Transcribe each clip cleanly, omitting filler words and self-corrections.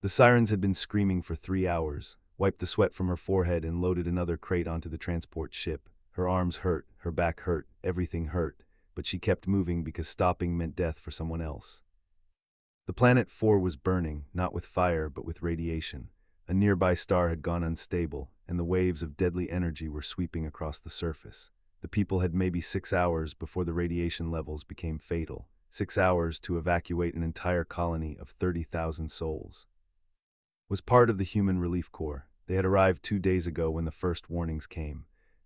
The sirens had been screaming for 3 hours, wiped the sweat from her forehead and loaded another crate onto the transport ship. Her arms hurt, her back hurt, everything hurt, but she kept moving because stopping meant death for someone else. The planet 4 was burning, not with fire but with radiation. A nearby star had gone unstable, and the waves of deadly energy were sweeping across the surface. The people had maybe 6 hours before the radiation levels became fatal. 6 hours to evacuate an entire colony of 30,000 souls. Was part of the Human Relief Corps. They had arrived 2 days ago when the first warnings came.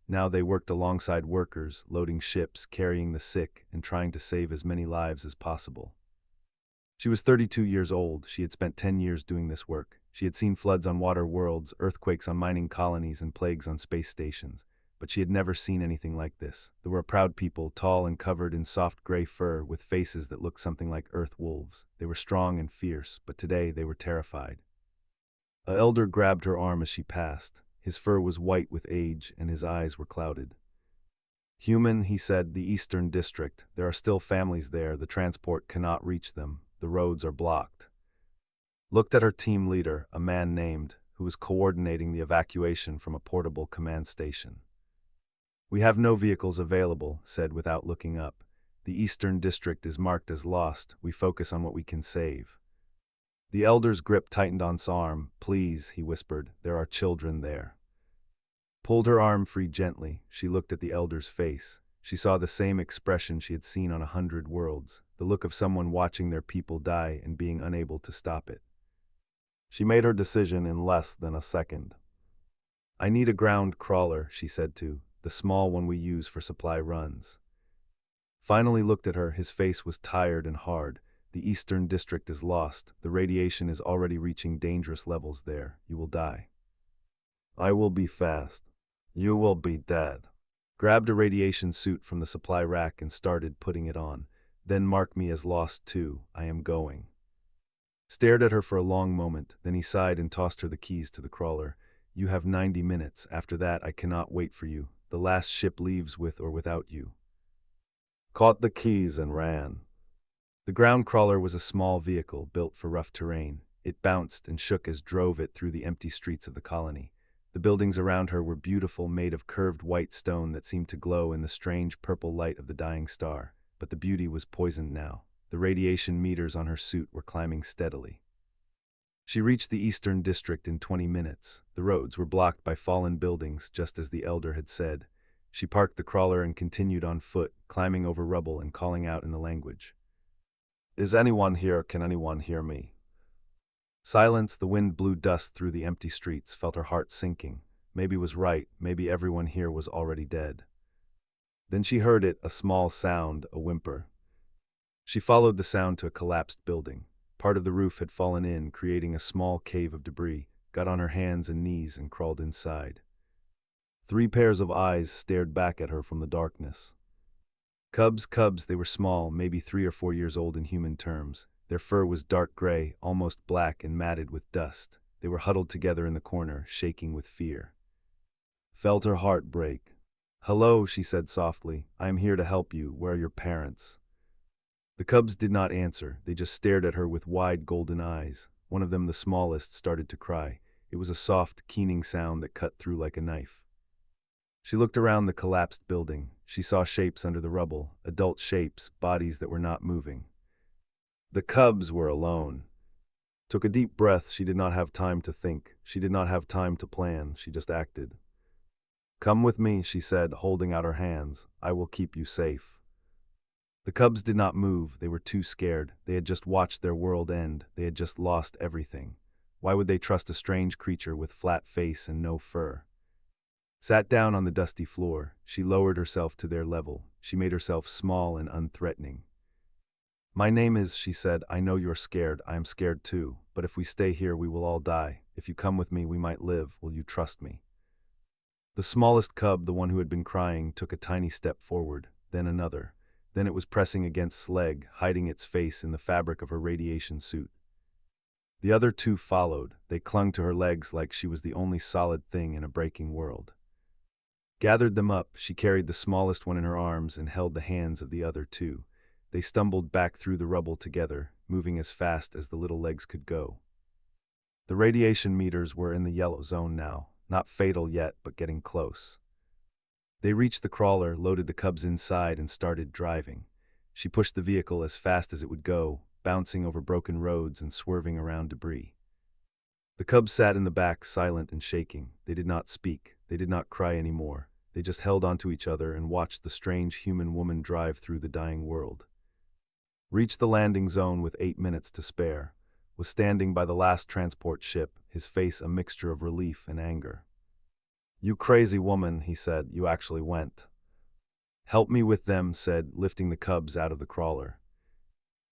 Now they worked alongside workers, loading ships, carrying the sick, and trying to save as many lives as possible. She was 32 years old. She had spent 10 years doing this work. She had seen floods on water worlds, earthquakes on mining colonies, and plagues on space stations. But she had never seen anything like this. There were proud people, tall and covered in soft gray fur, with faces that looked something like earth wolves. They were strong and fierce, but today they were terrified. An elder grabbed her arm as she passed. His fur was white with age, and his eyes were clouded. "Human," he said, "the Eastern District. There are still families there. The transport cannot reach them. The roads are blocked." Looked at her team leader, a man named, who was coordinating the evacuation from a portable command station. "We have no vehicles available," said without looking up. "The Eastern District is marked as lost. We focus on what we can save." The elder's grip tightened on his arm. "Please," he whispered, "there are children there." Pulled her arm free gently. She looked at the elder's face. She saw the same expression she had seen on 100 worlds, the look of someone watching their people die and being unable to stop it. She made her decision in less than a second. "I need a ground crawler," she said to, "the small one we use for supply runs." Finally looked at her. His face was tired and hard. "The Eastern District is lost. The radiation is already reaching dangerous levels there. You will die." "I will be fast. You will be dead." Grabbed a radiation suit from the supply rack and started putting it on. "Then mark me as lost too. I am going." Stared at her for a long moment, then he sighed and tossed her the keys to the crawler. "You have 90 minutes. After that, I cannot wait for you. The last ship leaves with or without you." Caught the keys and ran. The ground crawler was a small vehicle built for rough terrain. It bounced and shook as drove it through the empty streets of the colony. The buildings around her were beautiful, made of curved white stone that seemed to glow in the strange purple light of the dying star. But the beauty was poisoned now. The radiation meters on her suit were climbing steadily. She reached the Eastern District in 20 minutes. The roads were blocked by fallen buildings, just as the elder had said. She parked the crawler and continued on foot, climbing over rubble and calling out in the language. "Is anyone here? Can anyone hear me?" Silence. The wind blew dust through the empty streets, felt her heart sinking. Maybe was right, maybe everyone here was already dead. Then she heard it, a small sound, a whimper. She followed the sound to a collapsed building. Part of the roof had fallen in, creating a small cave of debris, got on her hands and knees and crawled inside. 3 pairs of eyes stared back at her from the darkness. Cubs, they were small, maybe 3 or 4 years old in human terms. Their fur was dark gray, almost black and matted with dust. They were huddled together in the corner, shaking with fear. Felt her heart break. "Hello," she said softly. "I am here to help you. Where are your parents?" The cubs did not answer. They just stared at her with wide golden eyes. One of them, the smallest, started to cry. It was a soft, keening sound that cut through like a knife. She looked around the collapsed building. She saw shapes under the rubble, adult shapes, bodies that were not moving. The cubs were alone. Took a deep breath. She did not have time to think. She did not have time to plan. She just acted. "Come with me," she said, holding out her hands. "I will keep you safe." The cubs did not move. They were too scared. They had just watched their world end. They had just lost everything. Why would they trust a strange creature with flat face and no fur? Sat down on the dusty floor. She lowered herself to their level. She made herself small and unthreatening. "My name is," she said. "I know you're scared. I am scared too. But if we stay here, we will all die. If you come with me, we might live. Will you trust me?" The smallest cub, the one who had been crying, took a tiny step forward, then another. Then it was pressing against Slag, hiding its face in the fabric of her radiation suit. The other 2 followed. They clung to her legs like she was the only solid thing in a breaking world. Gathered them up, she carried the smallest one in her arms and held the hands of the other 2. They stumbled back through the rubble together, moving as fast as the little legs could go. The radiation meters were in the yellow zone now, not fatal yet, but getting close. They reached the crawler, loaded the cubs inside, and started driving. She pushed the vehicle as fast as it would go, bouncing over broken roads and swerving around debris. The cubs sat in the back, silent and shaking. They did not speak. They did not cry anymore. They just held onto each other and watched the strange human woman drive through the dying world. Reached the landing zone with 8 minutes to spare. Was standing by the last transport ship, his face a mixture of relief and anger. "You crazy woman," he said, "you actually went." "Help me with them," said, lifting the cubs out of the crawler.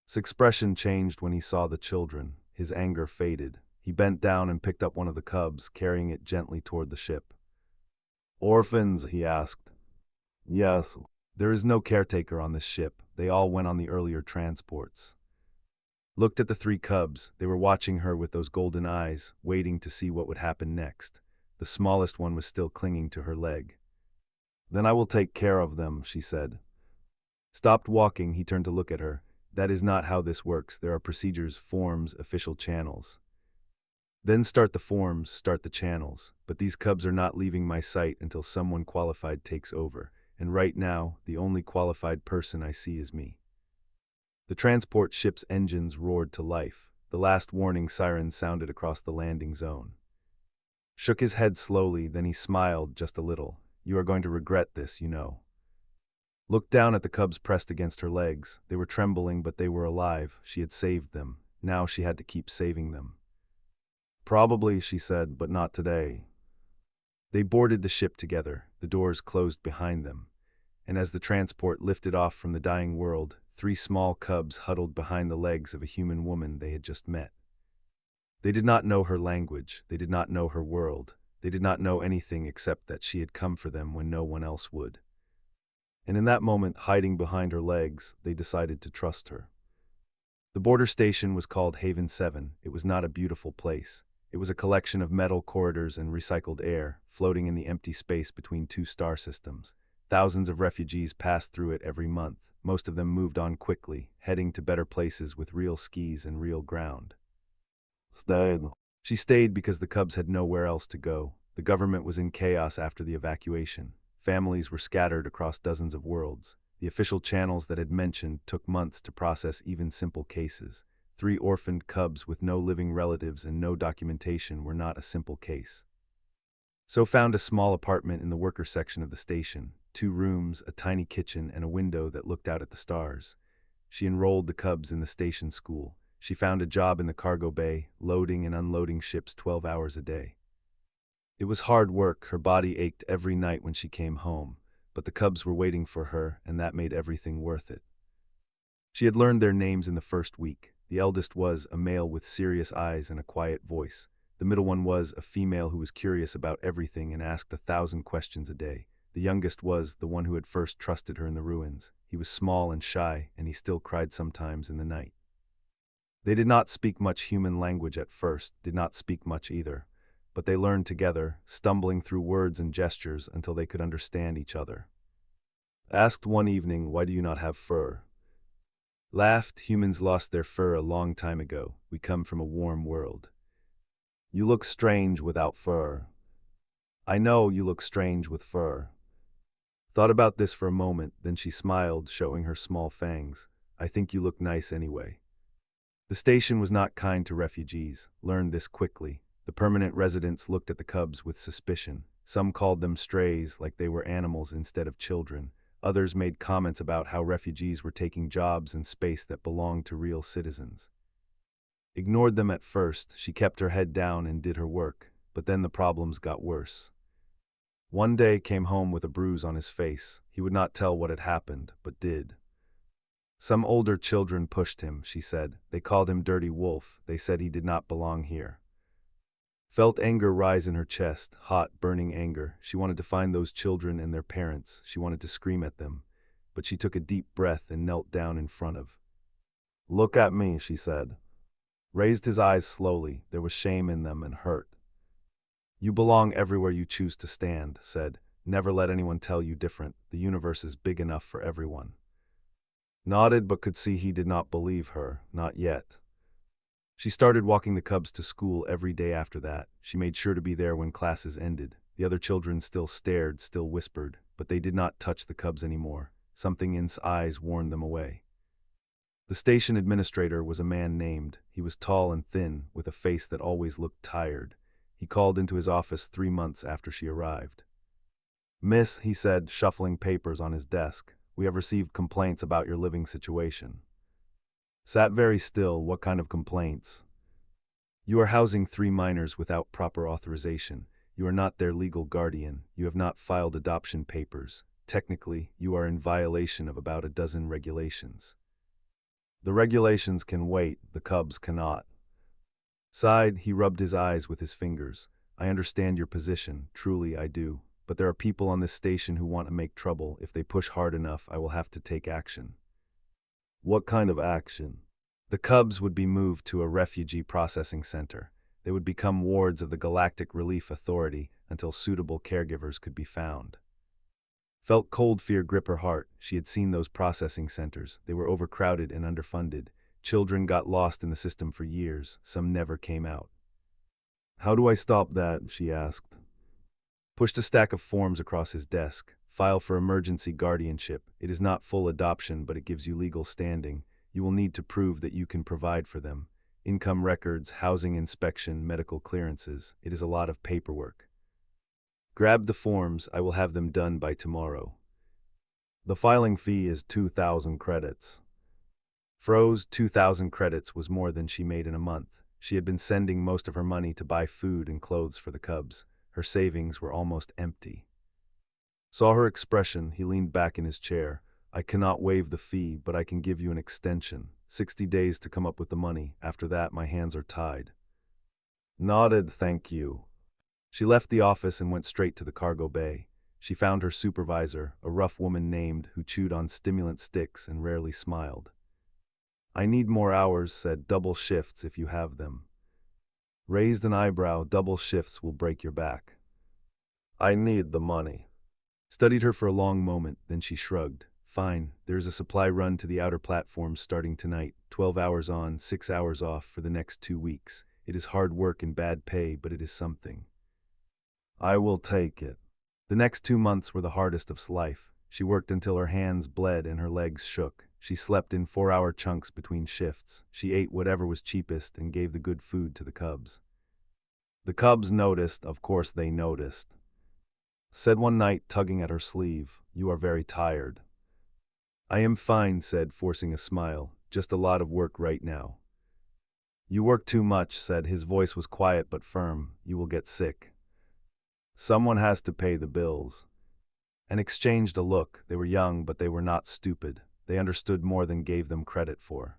His expression changed when he saw the children. His anger faded. He bent down and picked up one of the cubs, carrying it gently toward the ship. "Orphans?" he asked. "Yes. There is no caretaker on this ship. They all went on the earlier transports." Looked at the 3 cubs. They were watching her with those golden eyes, waiting to see what would happen next. The smallest one was still clinging to her leg. "Then I will take care of them," she said. Stopped walking, he turned to look at her. "That is not how this works. There are procedures, forms, official channels. Then start the forms, start the channels. But these cubs are not leaving my sight until someone qualified takes over. And right now, the only qualified person I see is me." The transport ship's engines roared to life. The last warning siren sounded across the landing zone. Shook his head slowly, then he smiled just a little. "You are going to regret this, you know." Looked down at the cubs pressed against her legs. They were trembling, but they were alive. She had saved them. Now she had to keep saving them. "Probably," she said, "but not today." They boarded the ship together. The doors closed behind them. And as the transport lifted off from the dying world, 3 small cubs huddled behind the legs of a human woman they had just met. They did not know her language. They did not know her world. They did not know anything except that she had come for them when no one else would. And in that moment, hiding behind her legs, they decided to trust her. The border station was called Haven 7. It was not a beautiful place. It was a collection of metal corridors and recycled air, floating in the empty space between 2 star systems. Thousands of refugees passed through it every month. Most of them moved on quickly, heading to better places with real skis and real ground. Stayed. She stayed because the cubs had nowhere else to go. The government was in chaos after the evacuation. Families were scattered across dozens of worlds. The official channels that had mentioned took months to process even simple cases. 3 orphaned cubs with no living relatives and no documentation were not a simple case. So found a small apartment in the worker section of the station. 2 rooms, a tiny kitchen, and a window that looked out at the stars. She enrolled the cubs in the station school. She found a job in the cargo bay, loading and unloading ships 12 hours a day. It was hard work. Her body ached every night when she came home, but the cubs were waiting for her, and that made everything worth it. She had learned their names in the first week. The eldest was a male with serious eyes and a quiet voice. The middle one was a female who was curious about everything and asked 1,000 questions a day. The youngest was the one who had first trusted her in the ruins. He was small and shy, and he still cried sometimes in the night. They did not speak much human language at first, did not speak much either, but they learned together, stumbling through words and gestures until they could understand each other. Asked one evening, "Why do you not have fur?" Laughed, "Humans lost their fur a long time ago. We come from a warm world. You look strange without fur." "I know you look strange with fur." Thought about this for a moment, then she smiled, showing her small fangs. "I think you look nice anyway." The station was not kind to refugees. Learned this quickly. The permanent residents looked at the cubs with suspicion. Some called them strays, like they were animals instead of children. Others made comments about how refugees were taking jobs in space that belonged to real citizens. Ignored them at first. She kept her head down and did her work, but then the problems got worse. One day came home with a bruise on his face. He would not tell what had happened, but did. Some older children pushed him, she said. They called him Dirty Wolf. They said he did not belong here. Felt anger rise in her chest, hot, burning anger. She wanted to find those children and their parents. She wanted to scream at them. But she took a deep breath and knelt down in front of. "Look at me," she said. Raised his eyes slowly. There was shame in them and hurt. "You belong everywhere you choose to stand," said. "Never let anyone tell you different. The universe is big enough for everyone." Nodded but could see he did not believe her, not yet. She started walking the cubs to school every day after that. She made sure to be there when classes ended. The other children still stared, still whispered, but they did not touch the cubs anymore. Something in his eyes warned them away. The station administrator was a man named. He was tall and thin, with a face that always looked tired. He called into his office 3 months after she arrived. "Miss," he said, shuffling papers on his desk, "we have received complaints about your living situation." Sat very still. "What kind of complaints?" "You are housing 3 minors without proper authorization. You are not their legal guardian. You have not filed adoption papers. Technically, you are in violation of about a dozen regulations." "The regulations can wait, the cubs cannot." Sighed, he rubbed his eyes with his fingers. "I understand your position, truly I do. But there are people on this station who want to make trouble. If they push hard enough, I will have to take action." "What kind of action?" "The cubs would be moved to a refugee processing center. They would become wards of the Galactic Relief Authority until suitable caregivers could be found." Felt cold fear grip her heart. She had seen those processing centers. They were overcrowded and underfunded. Children got lost in the system for years. Some never came out. "How do I stop that?" she asked. Pushed a stack of forms across his desk. "File for emergency guardianship. It is not full adoption, but it gives you legal standing. You will need to prove that you can provide for them. Income records, housing inspection, medical clearances. It is a lot of paperwork." "Grab the forms. I will have them done by tomorrow." "The filing fee is 2,000 credits. Froze. 2,000 credits was more than she made in a month. She had been sending most of her money to buy food and clothes for the cubs. Her savings were almost empty. Saw her expression. He leaned back in his chair. "I cannot waive the fee, but I can give you an extension. 60 days to come up with the money. After that, my hands are tied." Nodded. "Thank you." She left the office and went straight to the cargo bay. She found her supervisor, a rough woman named, who chewed on stimulant sticks and rarely smiled. "I need more hours," said. "Double shifts if you have them." Raised an eyebrow. "Double shifts will break your back." "I need the money." Studied her for a long moment, then she shrugged. "Fine, there is a supply run to the outer platforms starting tonight. 12 hours on, 6 hours off for the next 2 weeks. It is hard work and bad pay, but it is something." "I will take it." The next 2 months were the hardest of life. She worked until her hands bled and her legs shook. She slept in 4-hour chunks between shifts. She ate whatever was cheapest and gave the good food to the cubs. The cubs noticed, of course they noticed. Said one night, tugging at her sleeve, "You are very tired." "I am fine," said, forcing a smile. "Just a lot of work right now." "You work too much," said. His voice was quiet but firm. "You will get sick." "Someone has to pay the bills." And exchanged a look. They were young, but they were not stupid. They understood more than gave them credit for.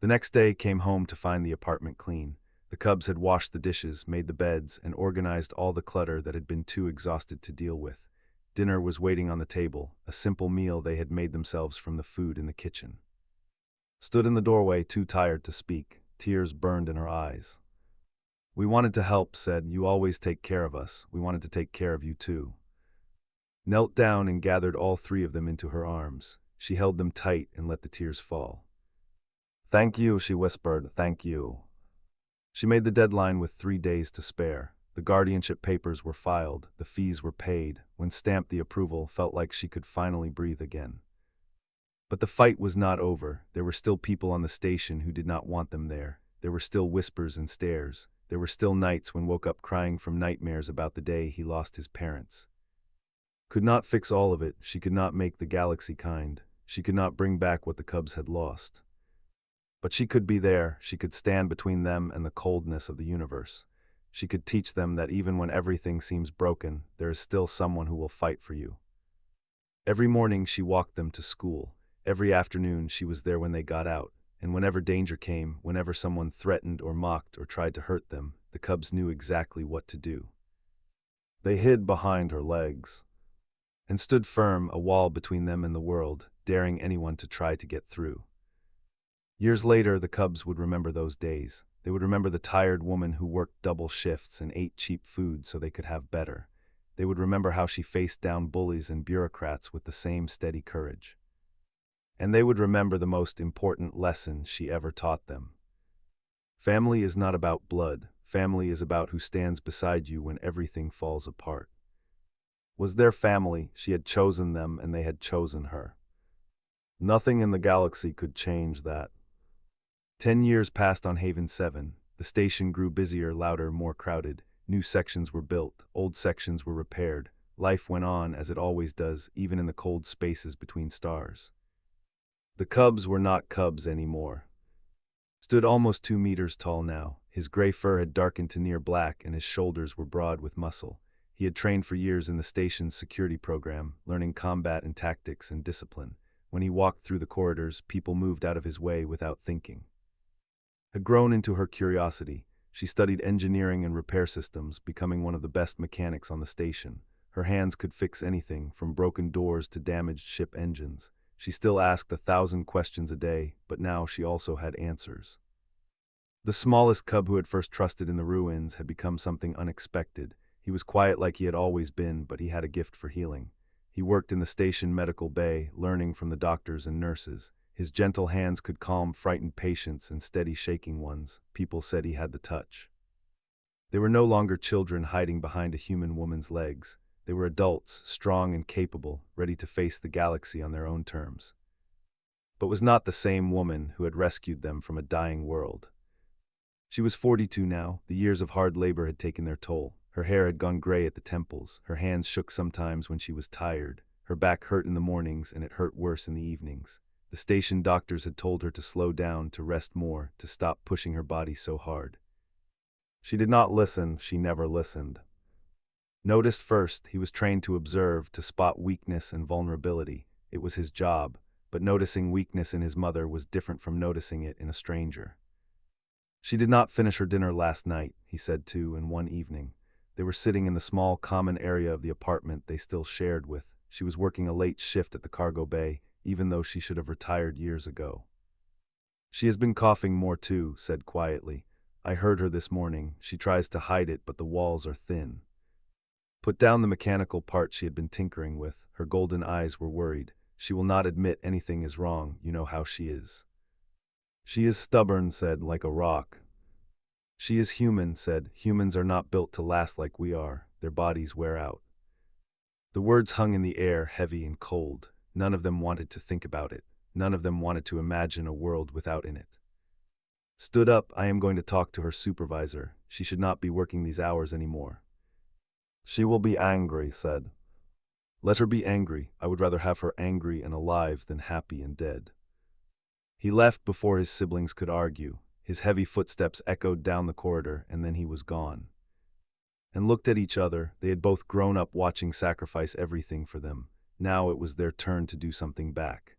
The next day came home to find the apartment clean. The cubs had washed the dishes, made the beds, and organized all the clutter that had been too exhausted to deal with. Dinner was waiting on the table, a simple meal they had made themselves from the food in the kitchen. Stood in the doorway, too tired to speak. Tears burned in her eyes. "We wanted to help," said. "You always take care of us. We wanted to take care of you too." Knelt down and gathered all 3 of them into her arms. She held them tight and let the tears fall. "Thank you," she whispered. "Thank you." She made the deadline with 3 days to spare. The guardianship papers were filed, the fees were paid. When stamped the approval, felt like she could finally breathe again. But the fight was not over. There were still people on the station who did not want them there. There were still whispers and stares. There were still nights when woke up crying from nightmares about the day he lost his parents. Could not fix all of it. She could not make the galaxy kind. She could not bring back what the cubs had lost. But she could be there. She could stand between them and the coldness of the universe. She could teach them that even when everything seems broken, there is still someone who will fight for you. Every morning she walked them to school. Every afternoon she was there when they got out. And whenever danger came, whenever someone threatened or mocked or tried to hurt them, the cubs knew exactly what to do. They hid behind her legs and stood firm, a wall between them and the world, daring anyone to try to get through. Years later, the cubs would remember those days. They would remember the tired woman who worked double shifts and ate cheap food so they could have better. They would remember how she faced down bullies and bureaucrats with the same steady courage. And they would remember the most important lesson she ever taught them. Family is not about blood. Family is about who stands beside you when everything falls apart. Was their family, she had chosen them and they had chosen her. Nothing in the galaxy could change that. 10 years passed on Haven 7. The station grew busier, louder, more crowded. New sections were built, old sections were repaired. Life went on as it always does, even in the cold spaces between stars. The cubs were not cubs anymore. Stood almost 2 meters tall now. His gray fur had darkened to near black and his shoulders were broad with muscle. He had trained for years in the station's security program, learning combat and tactics and discipline. When he walked through the corridors, people moved out of his way without thinking. Had grown into her curiosity. She studied engineering and repair systems, becoming one of the best mechanics on the station. Her hands could fix anything, from broken doors to damaged ship engines. She still asked 1,000 questions a day, but now she also had answers. The smallest cub who had first trusted in the ruins had become something unexpected. He was quiet like he had always been, but he had a gift for healing. He worked in the station medical bay, learning from the doctors and nurses. His gentle hands could calm frightened patients and steady shaking ones. People said he had the touch. They were no longer children hiding behind a human woman's legs. They were adults, strong and capable, ready to face the galaxy on their own terms. But was not the same woman who had rescued them from a dying world. She was 42 now. The years of hard labor had taken their toll. Her hair had gone gray at the temples. Her hands shook sometimes when she was tired. Her back hurt in the mornings, and it hurt worse in the evenings. The station doctors had told her to slow down, to rest more, to stop pushing her body so hard. She did not listen. She never listened. Noticed first, he was trained to observe, to spot weakness and vulnerability. It was his job, but noticing weakness in his mother was different from noticing it in a stranger. She did not finish her dinner last night, he said too, in one evening. They were sitting in the small common area of the apartment they still shared with. She was working a late shift at the cargo bay, even though she should have retired years ago. She has been coughing more too, said quietly. I heard her this morning. She tries to hide it, but the walls are thin. Put down the mechanical part she had been tinkering with. Her golden eyes were worried. She will not admit anything is wrong. You know how she is. She is stubborn, said, like a rock. She is human, said. Humans are not built to last like we are. Their bodies wear out. The words hung in the air, heavy and cold. None of them wanted to think about it. None of them wanted to imagine a world without in it. Stood up. I am going to talk to her supervisor. She should not be working these hours anymore. She will be angry, said. Let her be angry. I would rather have her angry and alive than happy and dead. He left before his siblings could argue. His heavy footsteps echoed down the corridor, and then he was gone. And looked at each other. They had both grown up watching sacrifice everything for them. Now it was their turn to do something back.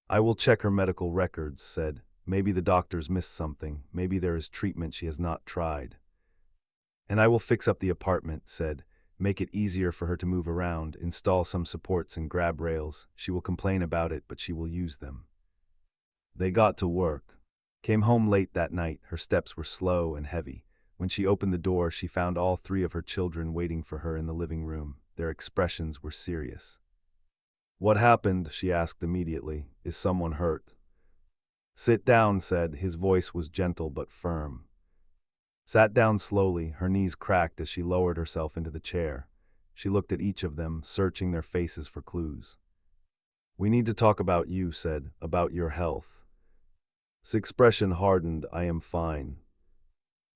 I will check her medical records, said. Maybe the doctors missed something. Maybe there is treatment she has not tried. And I will fix up the apartment, said. Make it easier for her to move around, install some supports and grab rails. She will complain about it, but she will use them. They got to work. Came home late that night. Her steps were slow and heavy. When she opened the door, she found all 3 of her children waiting for her in the living room. Their expressions were serious. What happened? She asked immediately. Is someone hurt? Sit down, said. His voice was gentle but firm. Sat down slowly. Her knees cracked as she lowered herself into the chair. She looked at each of them, searching their faces for clues. We need to talk about you, said. About your health. His expression hardened. I am fine.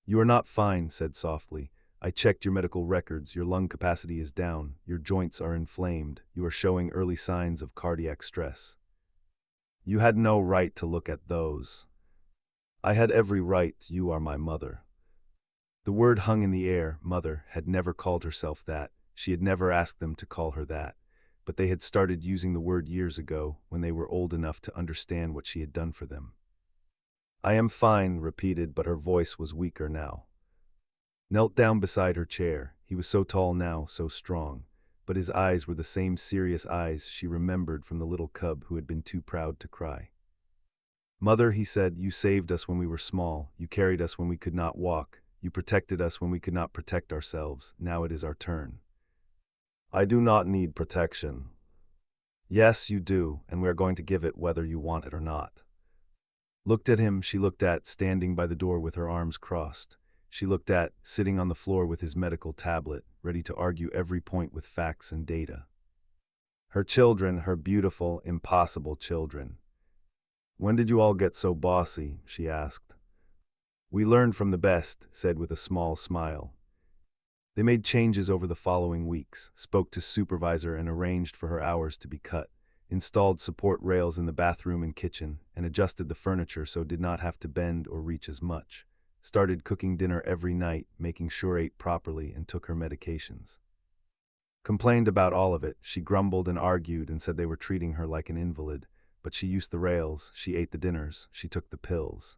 You are not fine, said softly. I checked your medical records. Your lung capacity is down. Your joints are inflamed. You are showing early signs of cardiac stress. You had no right to look at those. I had every right. You are my mother. The word hung in the air. Mother had never called herself that. She had never asked them to call her that. But they had started using the word years ago, when they were old enough to understand what she had done for them. I am fine, repeated, but her voice was weaker now. Knelt down beside her chair. He was so tall now, so strong. But his eyes were the same serious eyes she remembered from the little cub who had been too proud to cry. Mother, he said, you saved us when we were small. You carried us when we could not walk. You protected us when we could not protect ourselves. Now it is our turn. I do not need protection. Yes, you do, and we are going to give it whether you want it or not. Looked at him, she looked at, standing by the door with her arms crossed. She looked at, sitting on the floor with his medical tablet, ready to argue every point with facts and data. Her children, her beautiful, impossible children. When did you all get so bossy? She asked. We learned from the best, said with a small smile. They made changes over the following weeks, spoke to supervisor and arranged for her hours to be cut, installed support rails in the bathroom and kitchen, and adjusted the furniture so it did not have to bend or reach as much. Started cooking dinner every night, making sure ate properly, and took her medications. Complained about all of it, she grumbled and argued and said they were treating her like an invalid, but she used the rails, she ate the dinners, she took the pills.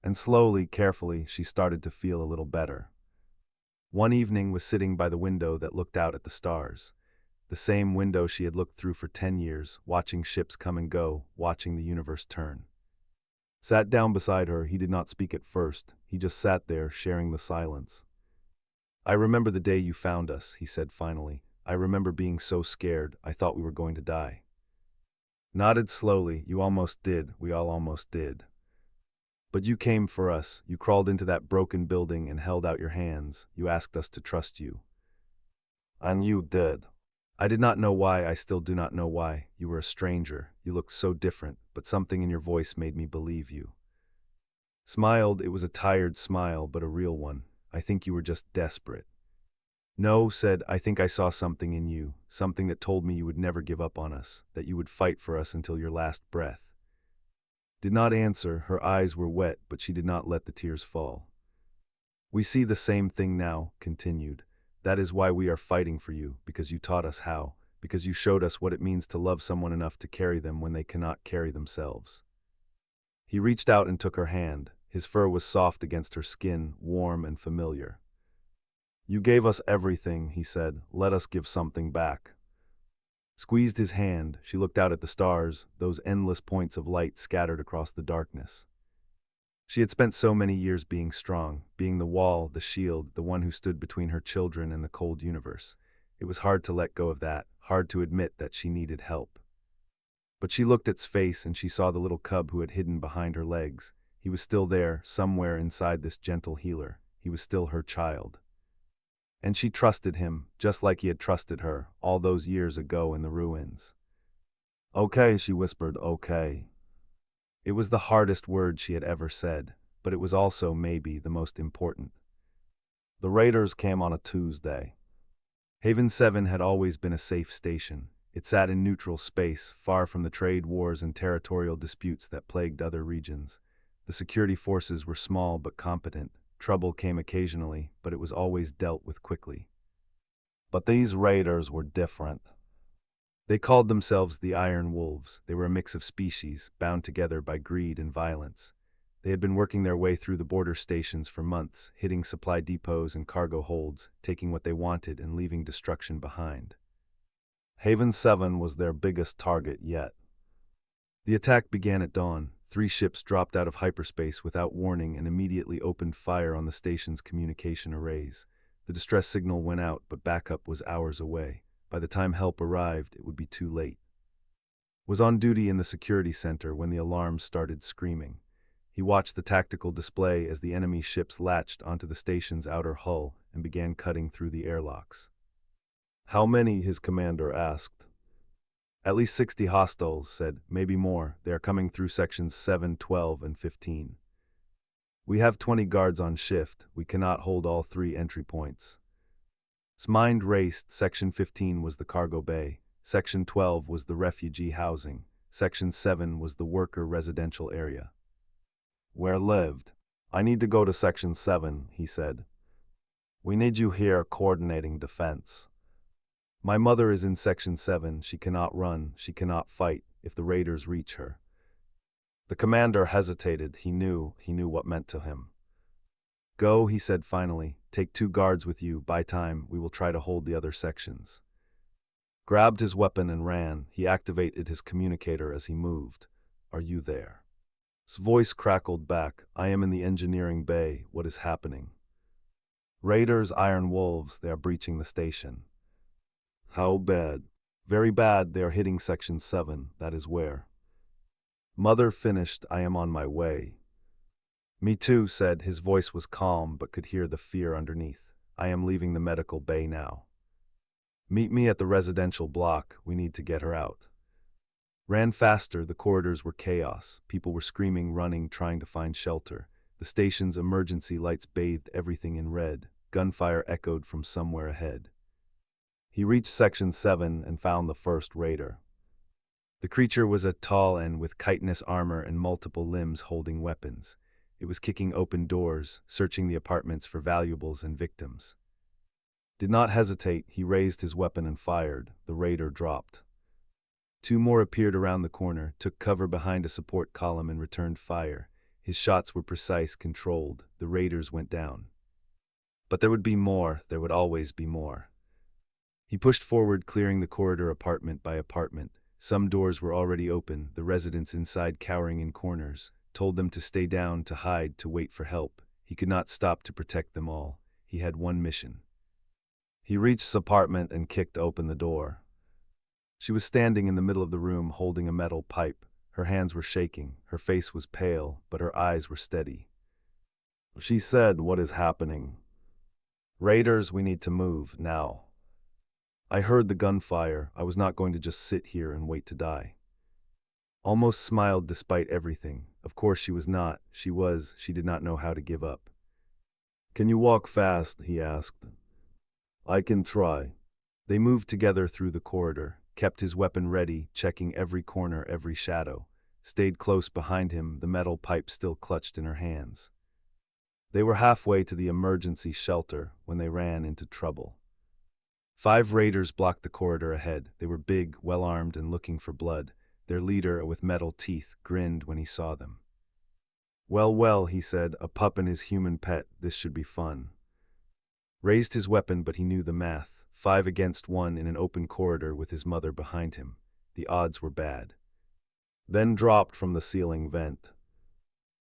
And slowly, carefully, she started to feel a little better. One evening was sitting by the window that looked out at the stars. The same window she had looked through for 10 years, watching ships come and go, watching the universe turn. Sat down beside her, he did not speak at first, he just sat there, sharing the silence. I remember the day you found us, he said finally. I remember being so scared, I thought we were going to die. Nodded slowly, you almost did, we all almost did. But you came for us, you crawled into that broken building and held out your hands, you asked us to trust you. And you did. I did not know why, I still do not know why. You were a stranger, you looked so different, but something in your voice made me believe you. Smiled, it was a tired smile, but a real one. I think you were just desperate. No, said, I think I saw something in you, something that told me you would never give up on us, that you would fight for us until your last breath. Did not answer, her eyes were wet, but she did not let the tears fall. We see the same thing now, continued. That is why we are fighting for you, because you taught us how, because you showed us what it means to love someone enough to carry them when they cannot carry themselves. He reached out and took her hand. His fur was soft against her skin, warm and familiar. You gave us everything, he said. Let us give something back. Squeezed his hand, she looked out at the stars, those endless points of light scattered across the darkness. She had spent so many years being strong, being the wall, the shield, the one who stood between her children and the cold universe. It was hard to let go of that, hard to admit that she needed help. But she looked at its face and she saw the little cub who had hidden behind her legs. He was still there, somewhere inside this gentle healer. He was still her child. And she trusted him, just like he had trusted her, all those years ago in the ruins. Okay, she whispered, okay. It was the hardest word she had ever said, but it was also, maybe, the most important. The raiders came on a Tuesday. Haven 7 had always been a safe station. It sat in neutral space, far from the trade wars and territorial disputes that plagued other regions. The security forces were small but competent. Trouble came occasionally, but it was always dealt with quickly. But these raiders were different. They called themselves the Iron Wolves. They were a mix of species, bound together by greed and violence. They had been working their way through the border stations for months, hitting supply depots and cargo holds, taking what they wanted and leaving destruction behind. Haven 7 was their biggest target yet. The attack began at dawn. 3 ships dropped out of hyperspace without warning and immediately opened fire on the station's communication arrays. The distress signal went out, but backup was hours away. By the time help arrived, it would be too late. Was on duty in the security center when the alarms started screaming. He watched the tactical display as the enemy ships latched onto the station's outer hull and began cutting through the airlocks. How many? His commander asked. At least 60 hostiles, said, maybe more. They are coming through sections 7, 12, and 15. We have 20 guards on shift. We cannot hold all 3 entry points. His mind raced. Section 15 was the cargo bay. Section 12 was the refugee housing. Section 7 was the worker residential area. Where lived? I need to go to Section 7, he said. We need you here coordinating defense. My mother is in Section 7. She cannot run, she cannot fight if the raiders reach her. The commander hesitated. He knew what meant to him. Go, he said finally. Take 2 guards with you. By time, we will try to hold the other sections. Grabbed his weapon and ran. He activated his communicator as he moved. Are you there? His voice crackled back. I am in the engineering bay. What is happening? Raiders, Iron Wolves, they are breaching the station. How bad? Very bad. They are hitting Section 7. That is where. Mother finished, I am on my way. Me too, said. His voice was calm but could hear the fear underneath. I am leaving the medical bay now. Meet me at the residential block, we need to get her out. Ran faster, the corridors were chaos. People were screaming, running, trying to find shelter. The station's emergency lights bathed everything in red. Gunfire echoed from somewhere ahead. He reached Section 7 and found the first raider. The creature was a tall and with chitinous armor and multiple limbs holding weapons. It was kicking open doors, searching the apartments for valuables and victims. Did not hesitate, he raised his weapon and fired. The raider dropped. Two more appeared around the corner, took cover behind a support column and returned fire. His shots were precise, controlled. The raiders went down. But there would be more, there would always be more. He pushed forward, clearing the corridor apartment by apartment. Some doors were already open, the residents inside cowering in corners. Told them to stay down, to hide, to wait for help. He could not stop to protect them all. He had one mission. He reached his apartment and kicked open the door. She was standing in the middle of the room holding a metal pipe. Her hands were shaking, her face was pale, but her eyes were steady. She said, "What is happening?" "Raiders, we need to move, now." I heard the gunfire. I was not going to just sit here and wait to die. Almost smiled despite everything. Of course she was not. She did not know how to give up. "Can you walk fast?" he asked. "I can try." They moved together through the corridor, kept his weapon ready, checking every corner, every shadow. Stayed close behind him, the metal pipe still clutched in her hands. They were halfway to the emergency shelter when they ran into trouble. 5 raiders blocked the corridor ahead. They were big, well-armed, and looking for blood. Their leader, with metal teeth, grinned when he saw them. "Well, well," he said, "a pup and his human pet, this should be fun." Raised his weapon, but he knew the math. 5 against 1 in an open corridor with his mother behind him. The odds were bad. Then dropped from the ceiling vent.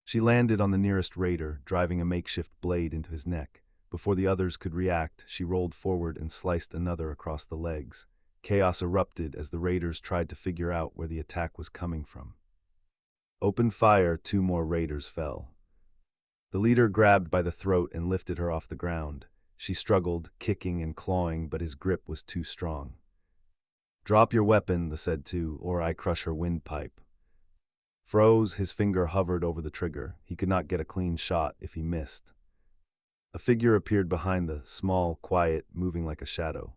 She landed on the nearest raider, driving a makeshift blade into his neck. Before the others could react, she rolled forward and sliced another across the legs. Chaos erupted as the raiders tried to figure out where the attack was coming from. Opened fire, 2 more raiders fell. The leader grabbed by the throat and lifted her off the ground. She struggled, kicking and clawing, but his grip was too strong. "Drop your weapon," the said to, "or I crush her windpipe." Froze, his finger hovered over the trigger. He could not get a clean shot if he missed. A figure appeared behind the, small, quiet, moving like a shadow.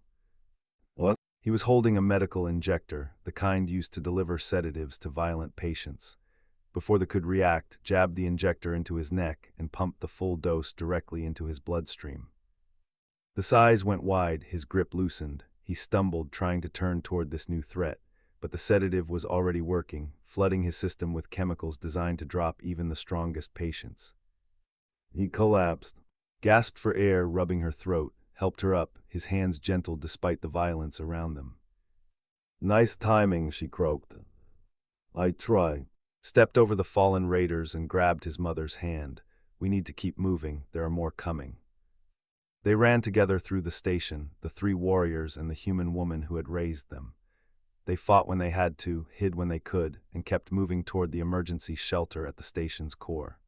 "What?" He was holding a medical injector, the kind used to deliver sedatives to violent patients. Before they could react, jabbed the injector into his neck and pumped the full dose directly into his bloodstream. The size went wide, his grip loosened. He stumbled, trying to turn toward this new threat, but the sedative was already working, flooding his system with chemicals designed to drop even the strongest patients. He collapsed, gasped for air, rubbing her throat, helped her up, his hands gentle despite the violence around them. "Nice timing," she croaked. "I try." Stepped over the fallen raiders and grabbed his mother's hand. "We need to keep moving, there are more coming." They ran together through the station, the 3 warriors and the human woman who had raised them. They fought when they had to, hid when they could, and kept moving toward the emergency shelter at the station's core.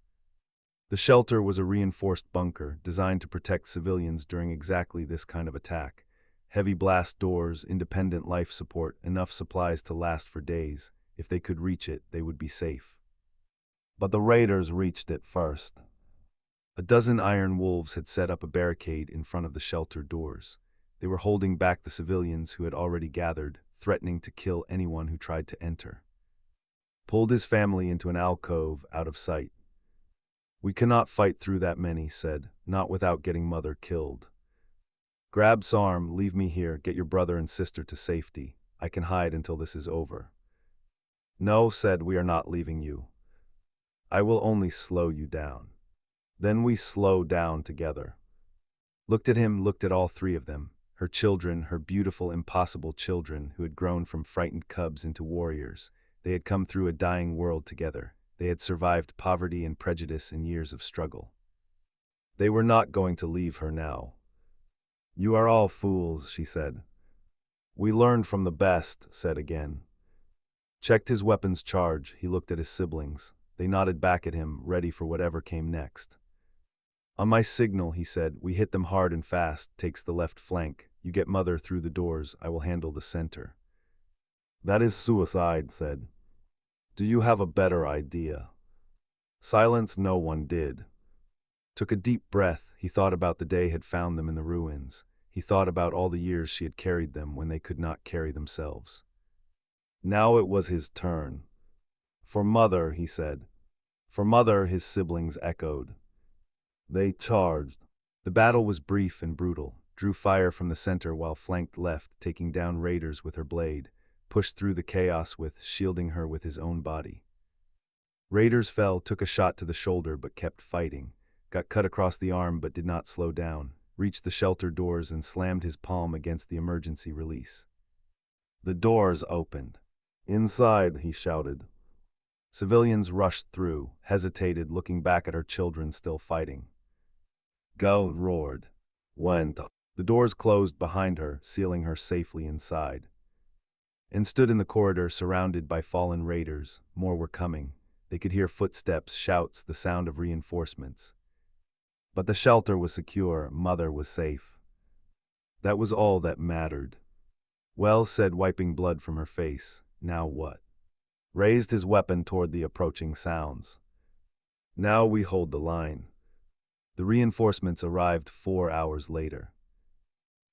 The shelter was a reinforced bunker designed to protect civilians during exactly this kind of attack. Heavy blast doors, independent life support, enough supplies to last for days. If they could reach it, they would be safe. But the raiders reached it first. A dozen iron wolves had set up a barricade in front of the shelter doors. They were holding back the civilians who had already gathered, threatening to kill anyone who tried to enter. Pulled his family into an alcove, out of sight. "We cannot fight through that many," said, "not without getting mother killed." Grabbed arm, "Leave me here, get your brother and sister to safety. I can hide until this is over." "No," said, "we are not leaving you. I will only slow you down." Then we slow down together. Looked at him, looked at all 3 of them. Her children, her beautiful, impossible children, who had grown from frightened cubs into warriors. They had come through a dying world together. They had survived poverty and prejudice and years of struggle. They were not going to leave her now. "You are all fools," she said. "We learned from the best," said again. Checked his weapon's charge, he looked at his siblings. They nodded back at him, ready for whatever came next. On my signal, he said, we hit them hard and fast, takes the left flank. You get Mother through the doors, I will handle the center. That is suicide, said. Do you have a better idea? Silence, no one did. Took a deep breath, he thought about the day had found them in the ruins. He thought about all the years she had carried them when they could not carry themselves. Now it was his turn. For Mother, he said. For Mother, his siblings echoed. They charged. The battle was brief and brutal, drew fire from the center while flanked left, taking down raiders with her blade, pushed through the chaos with, shielding her with his own body. Raiders fell, took a shot to the shoulder but kept fighting, got cut across the arm but did not slow down, reached the shelter doors and slammed his palm against the emergency release. The doors opened. Inside, he shouted. Civilians rushed through, hesitated, looking back at her children still fighting. Go, roared. Went. The doors closed behind her, sealing her safely inside. And stood in the corridor surrounded by fallen raiders. More were coming. They could hear footsteps, shouts, the sound of reinforcements. But the shelter was secure, Mother was safe. That was all that mattered. Well, said, wiping blood from her face, now what? Raised his weapon toward the approaching sounds. Now we hold the line. The reinforcements arrived 4 hours later.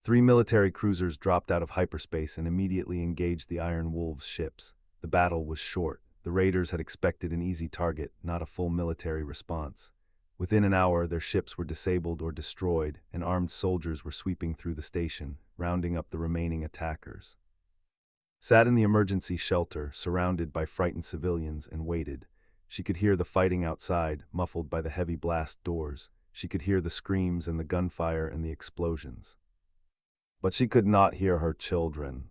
3 military cruisers dropped out of hyperspace and immediately engaged the Iron Wolves ships. The battle was short. The raiders had expected an easy target, not a full military response. Within an hour, their ships were disabled or destroyed, and armed soldiers were sweeping through the station, rounding up the remaining attackers. Sat in the emergency shelter, surrounded by frightened civilians, and waited. She could hear the fighting outside, muffled by the heavy blast doors. She could hear the screams and the gunfire and the explosions. But she could not hear her children.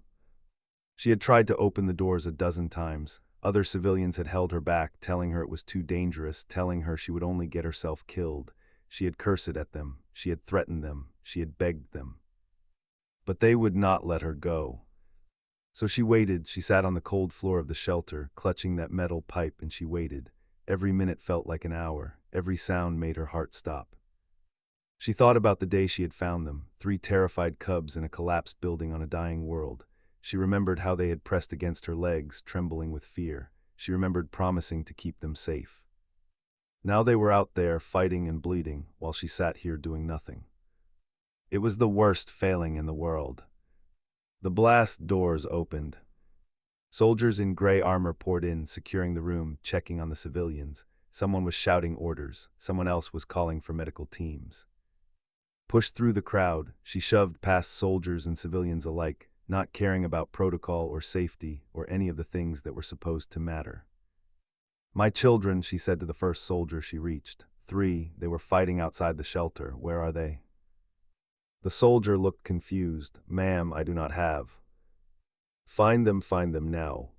She had tried to open the doors a dozen times. Other civilians had held her back, telling her it was too dangerous, telling her she would only get herself killed. She had cursed at them. She had threatened them. She had begged them. But they would not let her go. So she waited. She sat on the cold floor of the shelter, clutching that metal pipe, and she waited. Every minute felt like an hour. Every sound made her heart stop. She thought about the day she had found them, 3 terrified cubs in a collapsed building on a dying world. She remembered how they had pressed against her legs, trembling with fear. She remembered promising to keep them safe. Now they were out there, fighting and bleeding, while she sat here doing nothing. It was the worst failing in the world. The blast doors opened. Soldiers in gray armor poured in, securing the room, checking on the civilians. Someone was shouting orders. Someone else was calling for medical teams. Pushed through the crowd, she shoved past soldiers and civilians alike, not caring about protocol or safety or any of the things that were supposed to matter. My children, she said to the first soldier she reached. 3, they were fighting outside the shelter. Where are they? The soldier looked confused. Ma'am, I do not have. Find them now.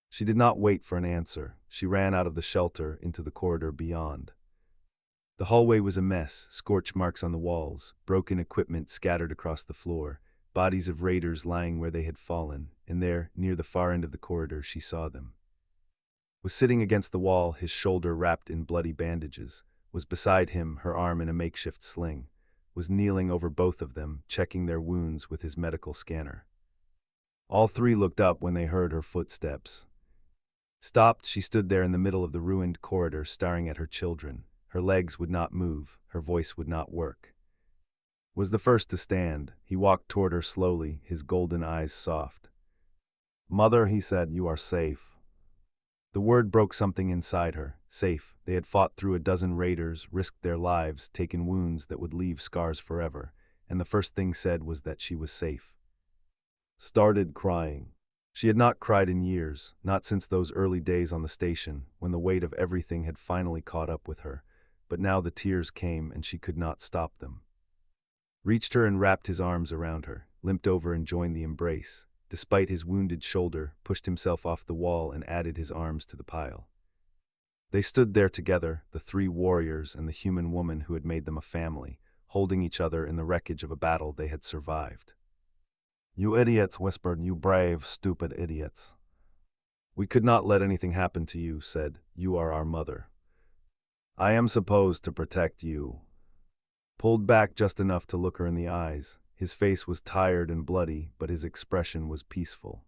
She did not wait for an answer. She ran out of the shelter into the corridor beyond. The hallway was a mess, scorch marks on the walls, broken equipment scattered across the floor, bodies of raiders lying where they had fallen, and there, near the far end of the corridor, she saw them. Was sitting against the wall, his shoulder wrapped in bloody bandages, was beside him, her arm in a makeshift sling, was kneeling over both of them, checking their wounds with his medical scanner. All 3 looked up when they heard her footsteps. Stopped, she stood there in the middle of the ruined corridor, staring at her children. Her legs would not move, her voice would not work. Was the first to stand. He walked toward her slowly, his golden eyes soft. Mother, he said, you are safe. The word broke something inside her. Safe. They had fought through a dozen raiders, risked their lives, taken wounds that would leave scars forever, and the first thing said was that she was safe. Started crying. She had not cried in years, not since those early days on the station, when the weight of everything had finally caught up with her, but now the tears came and she could not stop them. Reached her and wrapped his arms around her, limped over and joined the embrace. Despite his wounded shoulder, pushed himself off the wall and added his arms to the pile. They stood there together, the 3 warriors and the human woman who had made them a family, holding each other in the wreckage of a battle they had survived. You idiots, whispered, you brave, stupid idiots. We could not let anything happen to you, said, you are our mother. I am supposed to protect you. Pulled back just enough to look her in the eyes. His face was tired and bloody, but his expression was peaceful.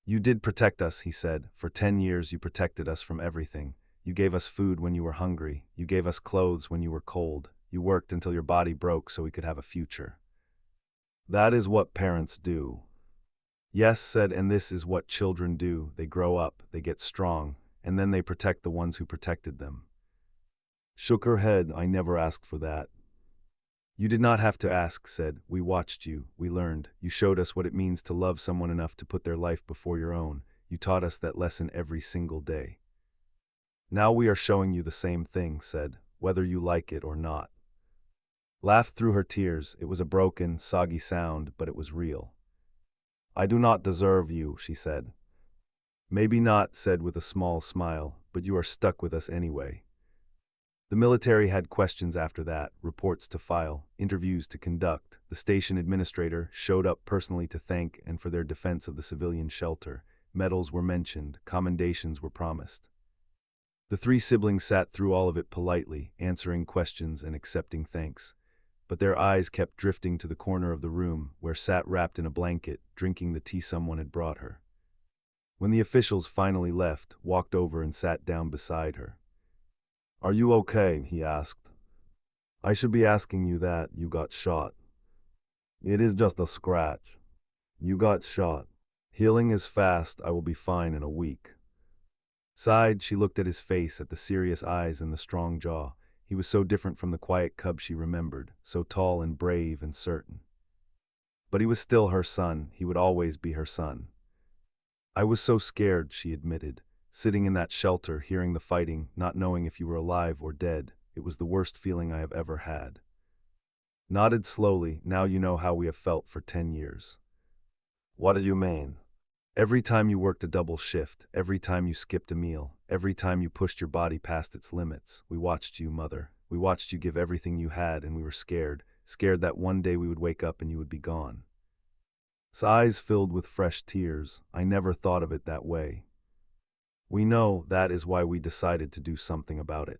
You did protect us, he said. For 10 years you protected us from everything. You gave us food when you were hungry. You gave us clothes when you were cold. You worked until your body broke so we could have a future. That is what parents do. Yes, said, and this is what children do. They grow up, they get strong, and then they protect the ones who protected them. Shook her head. I never asked for that. You did not have to ask, said. We watched you, we learned. You showed us what it means to love someone enough to put their life before your own. You taught us that lesson every single day. Now we are showing you the same thing, said, whether you like it or not. Laughed through her tears. It was a broken, soggy sound, but it was real. I do not deserve you, she said. Maybe not, said with a small smile, but you are stuck with us anyway. The military had questions after that, reports to file, interviews to conduct. The station administrator showed up personally to thank and for their defense of the civilian shelter. Medals were mentioned, commendations were promised. The three siblings sat through all of it politely, answering questions and accepting thanks. But their eyes kept drifting to the corner of the room, where sat wrapped in a blanket, drinking the tea someone had brought her. When the officials finally left, walked over and sat down beside her. Are you okay? He asked. I should be asking you that. You got shot. It is just a scratch. You got shot. Healing is fast. I will be fine in a week. Sighed, she looked at his face, at the serious eyes and the strong jaw. He was so different from the quiet cub she remembered, so tall and brave and certain. But he was still her son. He would always be her son. I was so scared, she admitted. Sitting in that shelter, hearing the fighting, not knowing if you were alive or dead, it was the worst feeling I have ever had. Nodded slowly. Now you know how we have felt for 10 years. What do you mean? Every time you worked a double shift, every time you skipped a meal, every time you pushed your body past its limits, we watched you, Mother. We watched you give everything you had, and we were scared that one day we would wake up and you would be gone. His eyes filled with fresh tears. I never thought of it that way. We know that is why we decided to do something about it.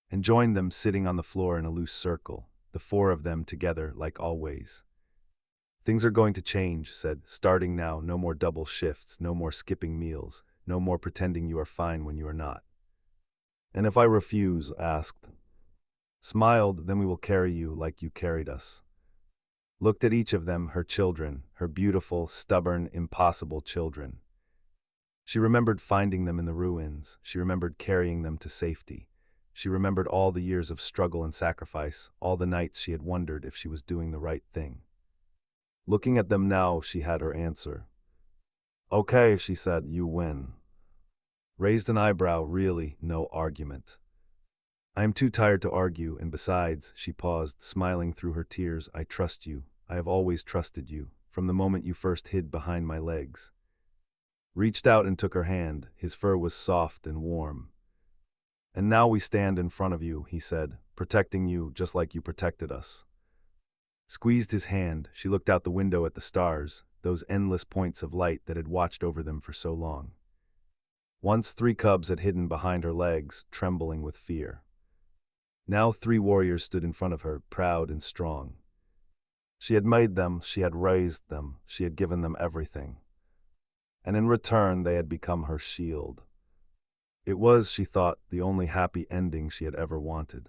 And joined them sitting on the floor in a loose circle, the four of them together like always. Things are going to change, said, starting now, no more double shifts, no more skipping meals, no more pretending you are fine when you are not. And if I refuse, asked. Smiled, then we will carry you like you carried us. Looked at each of them, her children, her beautiful, stubborn, impossible children. She remembered finding them in the ruins. She remembered carrying them to safety. She remembered all the years of struggle and sacrifice, all the nights she had wondered if she was doing the right thing. Looking at them now, she had her answer. Okay, she said, you win. Raised an eyebrow, really, no argument. I am too tired to argue, and besides, she paused, smiling through her tears, I trust you. I have always trusted you, from the moment you first hid behind my legs. Reached out and took her hand. His fur was soft and warm. And now we stand in front of you, he said, protecting you just like you protected us. Squeezed his hand. She looked out the window at the stars, those endless points of light that had watched over them for so long. Once 3 cubs had hidden behind her legs, trembling with fear. Now 3 warriors stood in front of her, proud and strong. She had made them, she had raised them, she had given them everything. And in return they had become her shield. It was, she thought, the only happy ending she had ever wanted.